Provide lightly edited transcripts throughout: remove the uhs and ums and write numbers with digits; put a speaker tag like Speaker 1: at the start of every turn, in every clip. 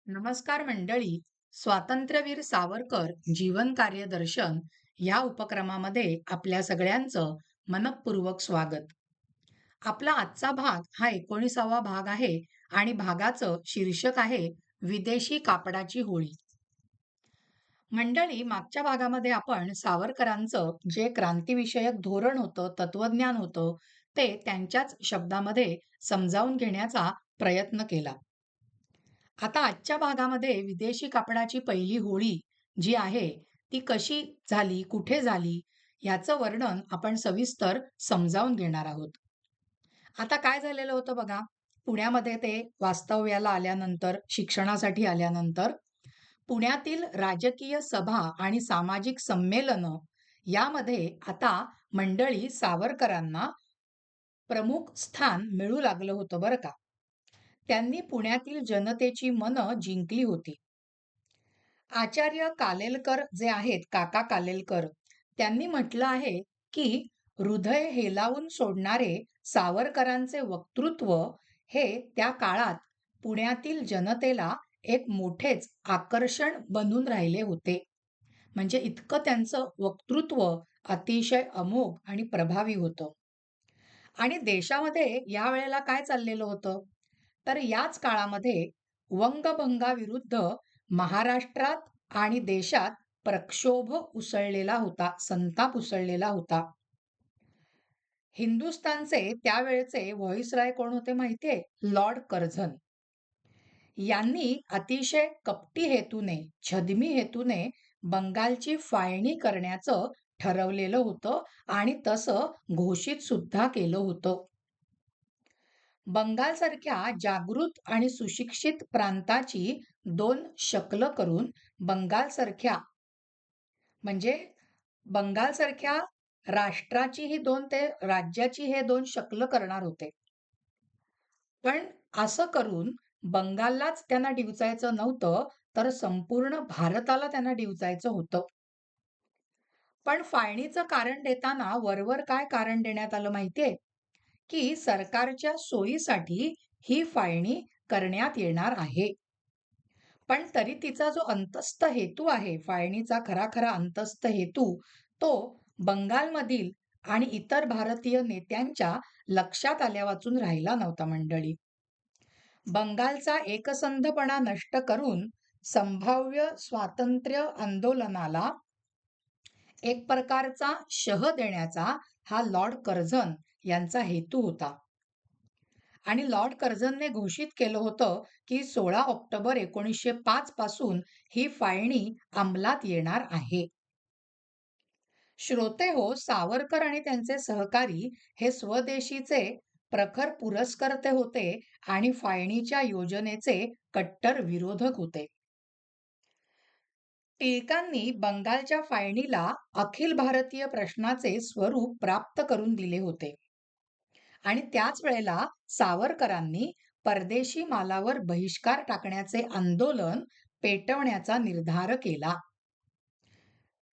Speaker 1: नमस्कार मंडळी. स्वातंत्र्यवीर सावरकर जीवन कार्यदर्शन या उपक्रमामध्ये आपल्या सगळ्यांचं मनपूर्वक स्वागत. आपला आजचा भाग हा 19वा भाग आहे आणि भागाचं शीर्षक आहे विदेशी कापडाची होळी. मंडळी, मागच्या भागामध्ये आपण सावरकरांचं जे क्रांतीविषयक धोरण होतं, तत्वज्ञान होतं, ते त्यांच्याच शब्दामध्ये समजावून घेण्याचा प्रयत्न केला. आता आजच्या भागामध्ये विदेशी कापडाची पहिली होळी जी आहे ती कशी झाली, कुठे झाली, याचं वर्णन आपण सविस्तर समजावून घेणार आहोत. आता काय झालेलं होतं बघा, पुण्यामध्ये ते वास्तव्याला आल्यानंतर, शिक्षणासाठी आल्यानंतर पुण्यातील राजकीय सभा आणि सामाजिक संमेलनं यामध्ये आता मंडळी सावरकरांना प्रमुख स्थान मिळू लागलं होतं बरं का. त्यांनी पुण्यातील जनतेची मनं जिंकली होती. आचार्य कालेलकर जे आहेत, काका कालेलकर, त्यांनी म्हटलं आहे, की हृदय हेलावून सोडणारे सावरकरांचे वक्तृत्व हे त्या काळात पुण्यातील जनतेला एक मोठेच आकर्षण बनून राहिले होते. म्हणजे इतकं त्यांचं वक्तृत्व अतिशय अमोघ आणि प्रभावी होतं. आणि देशामध्ये यावेळेला काय चाललेलं होतं? तर याच काळामध्ये वंगभंगाविरुद्ध महाराष्ट्रात आणि देशात प्रक्षोभ उसळलेला होता, संताप उसळलेला होता. हिंदुस्थानचे त्यावेळचे व्हॉइसरॉय कोण होते माहितीये? Lord Curzon. यांनी अतिशय कपटी हेतूने, छद्मी हेतूने बंगालची फाळणी करण्याचं ठरवलेलं होतं आणि तसं घोषित सुद्धा केलं होतं. बंगालसारख्या जागृत आणि सुशिक्षित प्रांताची दोन शकलं करून बंगालसारख्या म्हणजे बंगालसारख्या राष्ट्राची ही दोन ते राज्याची हे दोन शकलं करणार होते. पण असं करून बंगाललाच त्यांना डिवचायचं नव्हतं, तर संपूर्ण भारताला त्यांना डिवचायचं होतं. पण फाळणीचं कारण देताना वरवर काय कारण देण्यात आलं माहितीये? की सरकारच्या सोयीसाठी ही फाळणी करण्यात येणार आहे. पण तरी तिचा जो अंतस्थ हेतू आहे, फाळणीचा खरा खरा अंतस्थ हेतू, तो बंगालमधील आणि इतर भारतीय नेत्यांच्या लक्षात आल्या वाचून राहिला नव्हता मंडळी. बंगालचा एकसंधपणा नष्ट करून संभाव्य स्वातंत्र्य आंदोलनाला एक प्रकारचा शह देण्याचा हा लॉर्ड कर्झन यांचा हेतू होता. आणि लॉर्ड कर्झनने घोषित केलं होतं, की 16 ऑक्टोबर 1905 पासून ही फाळणी अंमलात येणार आहे. श्रोते हो, सावरकर आणि त्यांचे सहकारी हे स्वदेशीचे प्रखर पुरस्कर्ते होते आणि फाळणीच्या योजनेचे कट्टर विरोधक होते. टिळकांनी बंगालच्या फाळणीला अखिल भारतीय प्रश्नाचे स्वरूप प्राप्त करून दिले होते आणि त्याच वेळेला सावरकरांनी परदेशी मालावर बहिष्कार टाकण्याचे आंदोलन पेटवण्याचा निर्धार केला.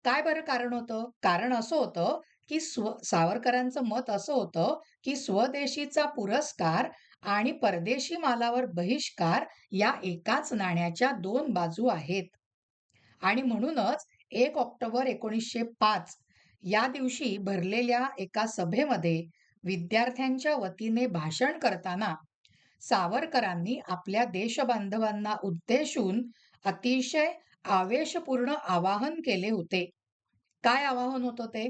Speaker 1: काय बरं कारण होतं? कारण असं होतं, की सावरकरांचं मत असं होतं, की स्वदेशीचा पुरस्कार आणि परदेशी मालावर बहिष्कार या एकाच नाण्याच्या दोन बाजू आहेत. आणि म्हणूनच 1 ऑक्टोबर 1905 या दिवशी भरलेल्या एका सभेमध्ये विद्यार्थ्यांच्या वतीने भाषण करताना सावरकरांनी आपल्या देशबांधवांना उद्देशून अतिशय आवेशपूर्ण आवाहन केले होते. काय आवाहन होतं ते?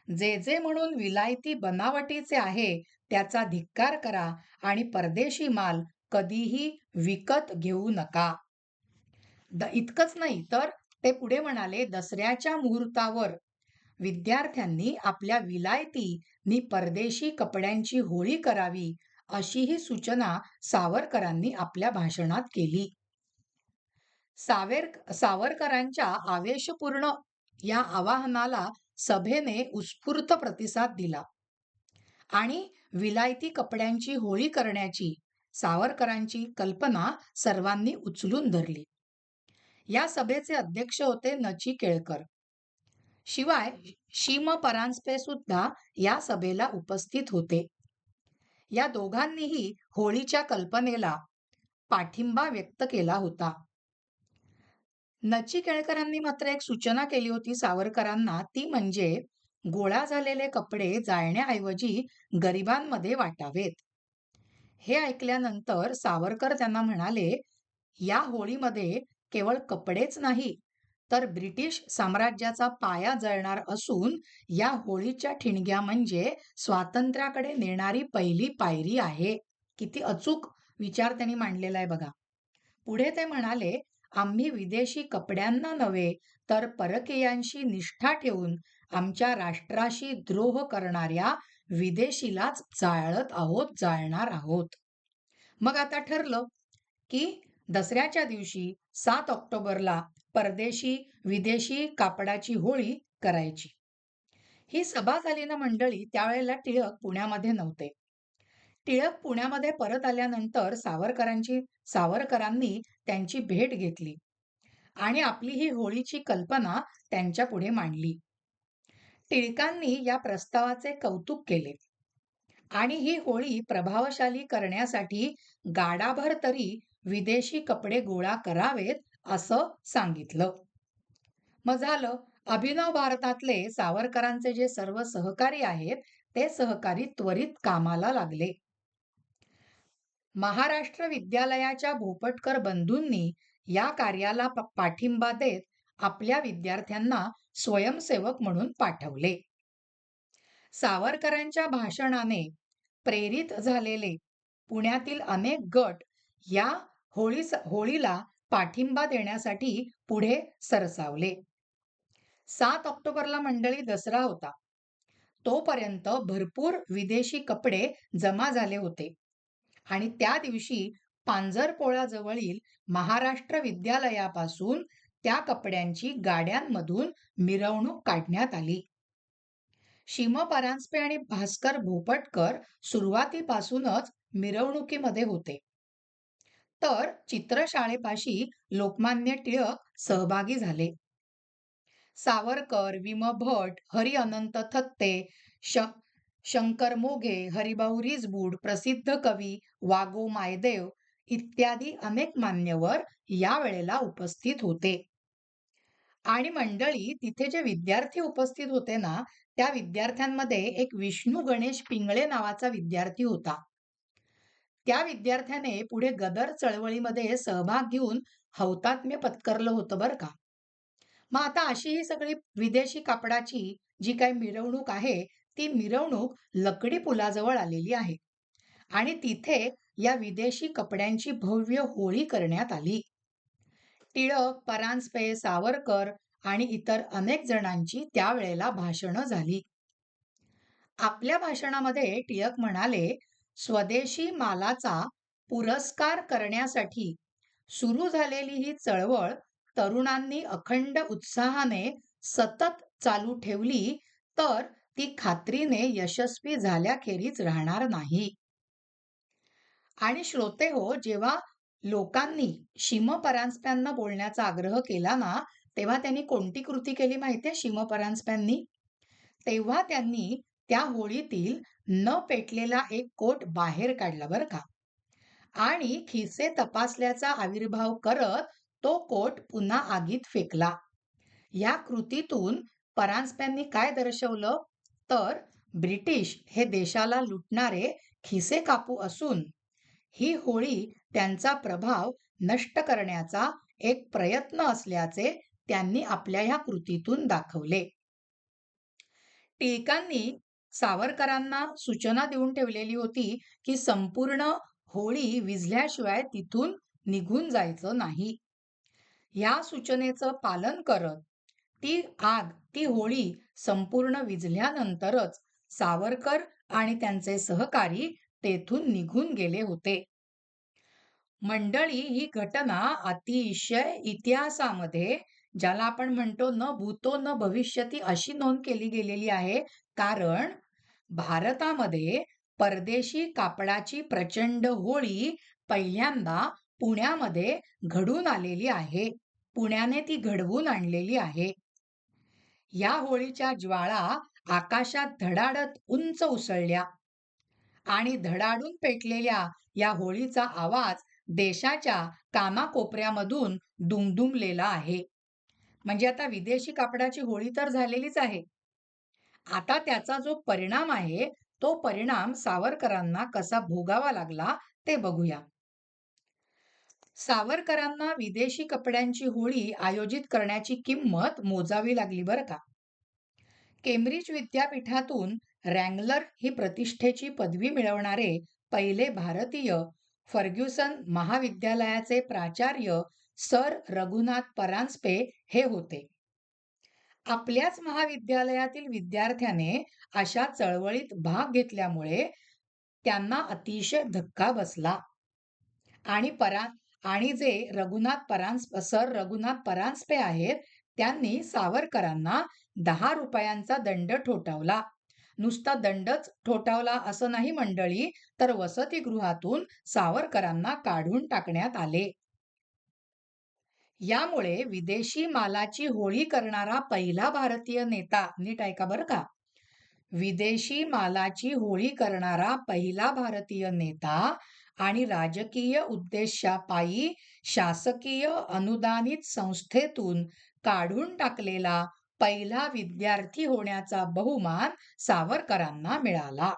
Speaker 1: जे जे म्हणून विलायती बनावटीचे आहे त्याचा धिक्कार करा आणि परदेशी माल कधीही विकत घेऊ नका. इतकंच नाही तर ते पुढे म्हणाले, दसऱ्याच्या मुहूर्तावर विद्यार्थ्यांनी आपल्या विलायती नि परदेशी कपड्यांची होळी करावी, अशीही सूचना सावरकरांनी आपल्या भाषणात केली. सावरकरांच्या आवेशपूर्ण या आवाहनाला सभेने उत्स्फूर्त प्रतिसाद दिला आणि विलायती कपड्यांची होळी करण्याची सावरकरांची कल्पना सर्वांनी उचलून धरली. या सभेचे अध्यक्ष होते नची केळकर. शिवाय शिम परांजपे सुद्धा या सभेला उपस्थित होते. या दोघांनीही होळीच्या कल्पनेला पाठिंबा व्यक्त केला होता. नची केळकरांनी मात्र एक सूचना केली होती सावरकरांना, ती म्हणजे गोळा झालेले कपडे जाळण्याऐवजी गरिबांमध्ये वाटावेत. हे ऐकल्यानंतर सावरकर त्यांना म्हणाले, या होळीमध्ये केवळ कपडेच नाही, तर ब्रिटिश साम्राज्याचा पाया जळणार असून या होळीच्या ठिणग्या म्हणजे स्वातंत्र्याकडे नेणारी पहिली पायरी आहे. किती अचूक विचार त्यांनी मांडलेला आहे बघा. पुढे ते म्हणाले, आम्ही विदेशी कपड्यांना नव्हे, तर परकीयांशी निष्ठा ठेवून आमच्या राष्ट्राशी द्रोह करणाऱ्या विदेशीलाच जाळत आहोत, जाळणार आहोत. मग आता ठरलं, की दसऱ्याच्या दिवशी 7 ऑक्टोबरला परदेशी, विदेशी कापडाची होळी करायची. ही सभा झाली ना मंडळी, त्यावेळेला टिळक पुण्यामध्ये नव्हते. टिळक पुण्यामध्ये परत आल्यानंतर सावरकरांनी त्यांची भेट घेतली आणि आपली ही होळीची कल्पना त्यांच्यापुढे मांडली. टिळकांनी या प्रस्तावाचे कौतुक केले आणि ही होळी प्रभावशाली करण्यासाठी गाडाभर तरी विदेशी कपडे गोळा करावेत असं सांगितलं. मग झालं. अभिनव भारतातले सावरकरांचे जे सर्व सहकारी आहेत, ते सहकारी त्वरित कामाला लागले. महाराष्ट्र विद्यालयाच्या भोपटकर बंधूंनी या कार्याला पाठिंबा देत आपल्या विद्यार्थ्यांना स्वयंसेवक म्हणून पाठवले. सावरकरांच्या भाषणाने प्रेरित झालेले पुण्यातील अनेक गट या होळीला पाठिंबा देण्यासाठी पुढे सरसावले. 7 ऑक्टोबरला मंडळी दसरा होता. तोपर्यंत भरपूर विदेशी कपडे जमा झाले होते आणि त्या दिवशी पांजरपोळाजवळील महाराष्ट्र विद्यालयापासून त्या कपड्यांची गाड्यांमधून मिरवणूक काढण्यात आली. शिम परांजपे आणि भास्कर भोपटकर सुरुवातीपासूनच मिरवणुकीमध्ये होते. तर चित्रशाळेपाशी लोकमान्य टिळक सहभागी झाले. सावरकर, विम भट, हरी अनंत थत्ते, शंकर मोघे, हरिभाऊ रिसबूड, प्रसिद्ध कवी वागो मायदेव इत्यादी अनेक मान्यवर या वेळेला उपस्थित होते. आणि मंडळी तिथे जे विद्यार्थी उपस्थित होते ना, त्या विद्यार्थ्यांमध्ये एक विष्णू गणेश पिंगळे नावाचा विद्यार्थी होता. त्या विद्यार्थ्याने पुढे गदर चळवळीमध्ये सहभाग घेऊन हौतात्म्य पत्करलं होतं बरं का. मग आता अशी ही सगळी विदेशी कापडाची जी काही मिरवणूक आहे, ती मिरवणूक लकडी पुलाजवळ आलेली आहे आणि तिथे या विदेशी कपड्यांची भव्य होळी करण्यात आली. टिळक, परांजपे, सावरकर आणि इतर अनेक जणांची त्यावेळेला भाषणं झाली. आपल्या भाषणामध्ये टिळक म्हणाले, स्वदेशी मालाचा पुरस्कार करण्यासाठी सुरू झालेली ही चळवळ तरुणांनी अखंड उत्साहाने सतत चालू ठेवली तर ती खात्रीने यशस्वी झाल्याखेरीज राहणार नाही. आणि श्रोते हो, जेव्हा लोकांनी शिम परांजप्यांना बोलण्याचा आग्रह केला ना, तेव्हा त्यांनी कोणती कृती केली माहितीये शिम परांजप्यांनी? तेव्हा त्यांनी त्या होळीतील न पेटलेला एक कोट बाहेर काढला बरं का आणि खिसे तपासल्याचा आविर्भाव करत तो कोट पुन्हा आगीत फेकला. या कृतीतून परांजप्यांनी काय दर्शवलं, तर ब्रिटिश हे देशाला लुटणारे खिसे कापू असून ही होळी त्यांचा प्रभाव नष्ट करण्याचा एक प्रयत्न असल्याचे त्यांनी आपल्या ह्या कृतीतून दाखवले. टिळकांनी सावरकरांना सूचना देऊन ठेवलेली होती की संपूर्ण होळी विझल्याशिवाय तिथून निघून जायचं नाही. या सूचनेचं पालन करत ती होळी संपूर्ण विझल्यानंतरच सावरकर आणि त्यांचे सहकारी तेथून निघून गेले होते. मंडळी, ही घटना अतिशय इतिहासामध्ये, ज्याला आपण म्हणतो न भूतो न भविष्यती, अशी नोंद केली गेलेली आहे. कारण भारतामध्ये परदेशी कापडाची प्रचंड होळी पहिल्यांदा पुण्यामध्ये घडून आलेली आहे. पुण्याने ती घडवून आणलेली आहे. या होळीच्या ज्वाळा आकाशात धडाडत उंच उसळल्या आणि धडाडून पेटलेल्या या होळीचा आवाज देशाच्या कानाकोपऱ्यामधून दुमदुमलेला आहे. म्हणजे आता विदेशी कापडाची होळी तर झालेलीच आहे. आता त्याचा जो परिणाम आहे, तो परिणाम सावरकरांना कसा भोगावा लागला ते बघूया. सावरकरांना विदेशी कपड्यांची होळी आयोजित करण्याची किंमत मोजावी लागली बरं का. केम्ब्रिज विद्यापीठातून रँगलर ही प्रतिष्ठेची पदवी मिळवणारे पहिले भारतीय फर्ग्युसन महाविद्यालयाचे प्राचार्य सर रघुनाथ परांजपे हे होते. आपल्याच महाविद्यालयातील विद्यार्थ्याने अशा चळवळीत भाग घेतल्यामुळे त्यांना अतिशय धक्का बसला आणि जे सर रघुनाथ परांजपे आहेत, त्यांनी सावरकरांना 10 रुपयांचा दंड ठोठावला. नुसता दंडच ठोठावला असं नाही मंडळी, तर वसतिगृहातून सावरकरांना काढून टाकण्यात आले. यामुळे विदेशी मालाची होळी करणारा पहिला भारतीय नेता, नीट ऐका बरं का, विदेशी मालाची होळी करणारा पहिला भारतीय नेता आणि राजकीय उद्देशापायी शासकीय अनुदानित संस्थेतून काढून टाकलेला पहिला विद्यार्थी होण्याचा बहुमान सावरकरांना मिळाला.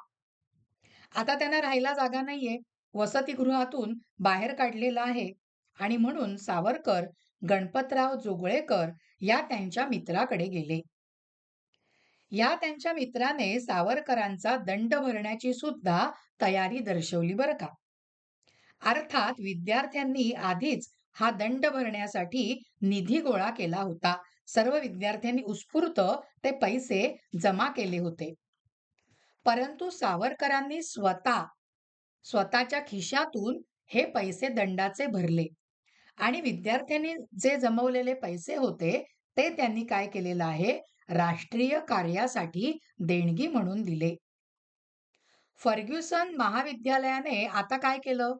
Speaker 1: आता त्यांना राहायला जागा नाहीये, वसतिगृहातून बाहेर काढलेला आहे आणि म्हणून सावरकर गणपतराव जोगळेकर या त्यांच्या मित्राकडे गेले. या त्यांच्या मित्राने सावरकरांचा दंड भरण्याची सुद्धा तयारी दर्शवली बरं का. अर्थात विद्यार्थ्यांनी आधीच हा दंड भरण्यासाठी निधी गोळा केला होता. सर्व विद्यार्थ्यांनी उत्स्फूर्त ते पैसे जमा केले होते. परंतु सावरकरांनी स्वतःच्या खिशातून हे पैसे दंडाचे भरले आणि विद्यार्थ्यांनी जे जमवलेले पैसे होते ते त्यांनी काय केलेलं आहे, राष्ट्रीय कार्यासाठी देणगी म्हणून दिले. फर्ग्युसन महाविद्यालयाने आता काय केलं,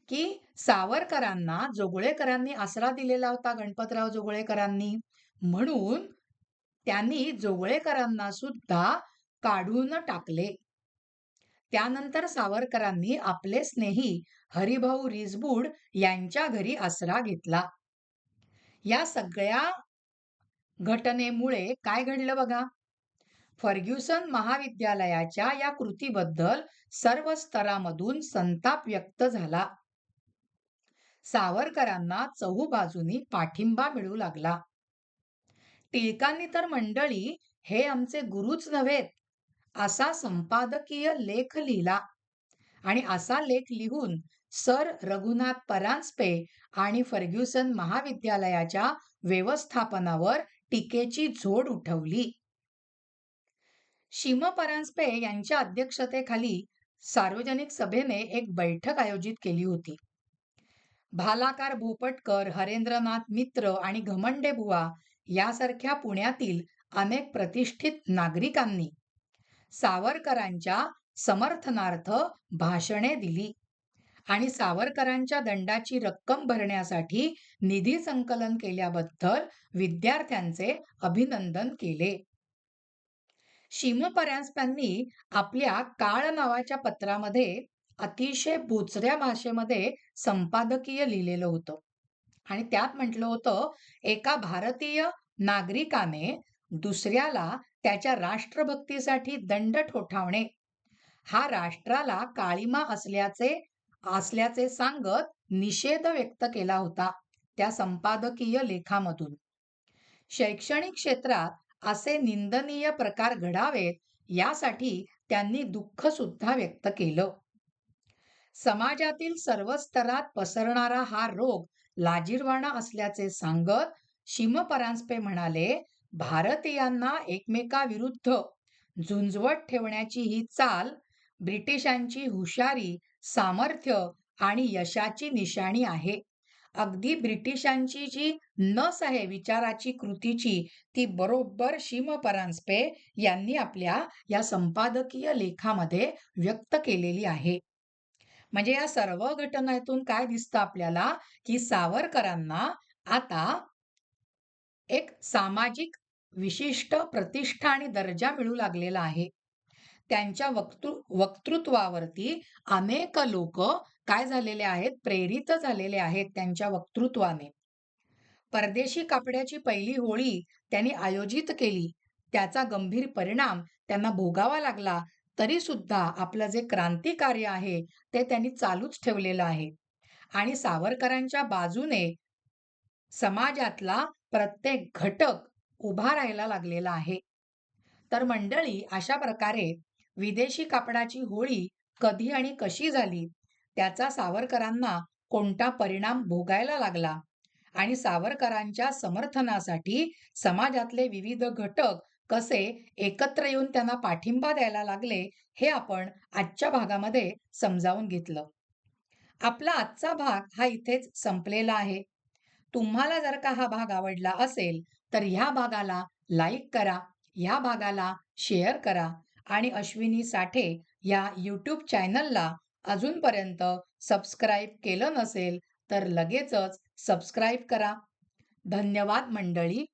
Speaker 1: की सावरकरांना जोगळेकरांनी आसरा दिलेला होता, गणपतराव जोगळेकरांनी, म्हणून त्यांनी जोगळेकरांना सुद्धा काढून टाकले. त्यानंतर सावरकरांनी आपले स्नेही हरिभाऊ रिसबूड यांच्या घरी आसरा घेतला. या सगळ्या घटनेमुळे काय घडलं बघा, फर्ग्युसन महाविद्यालयाच्या या कृतीबद्दल सर्व स्तरामधून संताप व्यक्त झाला. सावरकरांना चहूबाजूनी पाठिंबा मिळू लागला. टिळकांनी तर मंडळी हे आमचे गुरुच नव्हेत असा संपादकीय लेख लिहिला आणि असा लेख लिहून सर रघुनाथ परांजपे आणि फर्ग्युसन महाविद्यालयाच्या व्यवस्थापनावर टीकेची झोड उठवली. परांजपे यांच्या अध्यक्षतेखाली सार्वजनिक सभेने एक बैठक आयोजित केली होती. भालाकार भोपटकर, हरेंद्रनाथ मित्र आणि घमंडे बुवा यासारख्या पुण्यातील अनेक प्रतिष्ठित नागरिकांनी सावरकरांच्या समर्थनार्थ भाषणे दिली आणि सावरकरांच्या दंडाची रक्कम भरण्यासाठी निधी संकलन केल्याबद्दल विद्यार्थ्यांचे अभिनंदन केले. परांजपेंनी आपल्या काळ नावाच्या पत्रामध्ये अतिशय बोचऱ्या भाषेमध्ये संपादकीय लिहिलेलं होतं आणि त्यात म्हटलं होतं, एका भारतीय नागरिकाने दुसऱ्याला त्याच्या राष्ट्रभक्तीसाठी दंड ठोठावणे हा राष्ट्राला काळिमा असल्याचे सांगत निषेध व्यक्त केला होता त्या संपादकीय लेखामधून. शैक्षणिक क्षेत्रात असे निंदनीय प्रकार घडावेत यासाठी त्यांनी दुःख सुद्धा व्यक्त केलं. समाजातील सर्व स्तरात पसरणारा हा रोग लाजिरवाणा असल्याचे सांगत परांजपे म्हणाले, भारतीयांना एकमेकाविरुद्ध झुंजवत ठेवण्याची ही चाल ब्रिटिशांची हुशारी, सामर्थ्य आणि यशाची निशाणी आहे. अगदी ब्रिटिशांची जी नस आहे विचाराची, कृतीची, ती बरोबर परांजपे यांनी आपल्या या संपादकीय लेखामध्ये व्यक्त केलेली आहे. म्हणजे या सर्व घटनांतून काय दिसतं आपल्याला, की सावरकरांना आता एक सामाजिक विशिष्ट प्रतिष्ठा आणि दर्जा मिळू लागलेला आहे. त्यांच्या वक्तृत्वावरती अनेक लोक काय झालेले आहेत, प्रेरित झालेले आहेत त्यांच्या वक्तृत्वाने. परदेशी कापड्याची पहिली होळी त्यांनी आयोजित केली. त्याचा गंभीर परिणाम त्यांना भोगावा लागला, तरी सुद्धा आपलं जे क्रांतिकार्य आहे, ते त्यांनी चालूच ठेवलेलं आहे. आणि सावरकरांच्या बाजूने समाजातला प्रत्येक घटक उभा राहायला लागलेला आहे. तर मंडळी, अशा प्रकारे विदेशी कापडाची होळी कधी आणि कशी झाली, त्याचा सावरकरांना कोणता परिणाम भोगायला लागला आणि सावरकरांच्या समर्थनासाठी समाजातले विविध घटक कसे एकत्र येऊन त्यांना पाठिंबा द्यायला लागले, हे आपण आजच्या भागामध्ये समजावून घेतलं. आपला आजचा भाग हा इथेच संपलेला आहे. तुम्हाला जर का हा भाग आवडला असेल, तर ह्या भागाला लाईक करा, ह्या भागाला शेअर करा आणि अश्विनी साठे या यूट्यूब चॅनलला अजूनपर्यंत सबस्क्राईब केलं नसेल, तर लगेचच सबस्क्राईब करा. धन्यवाद मंडळी.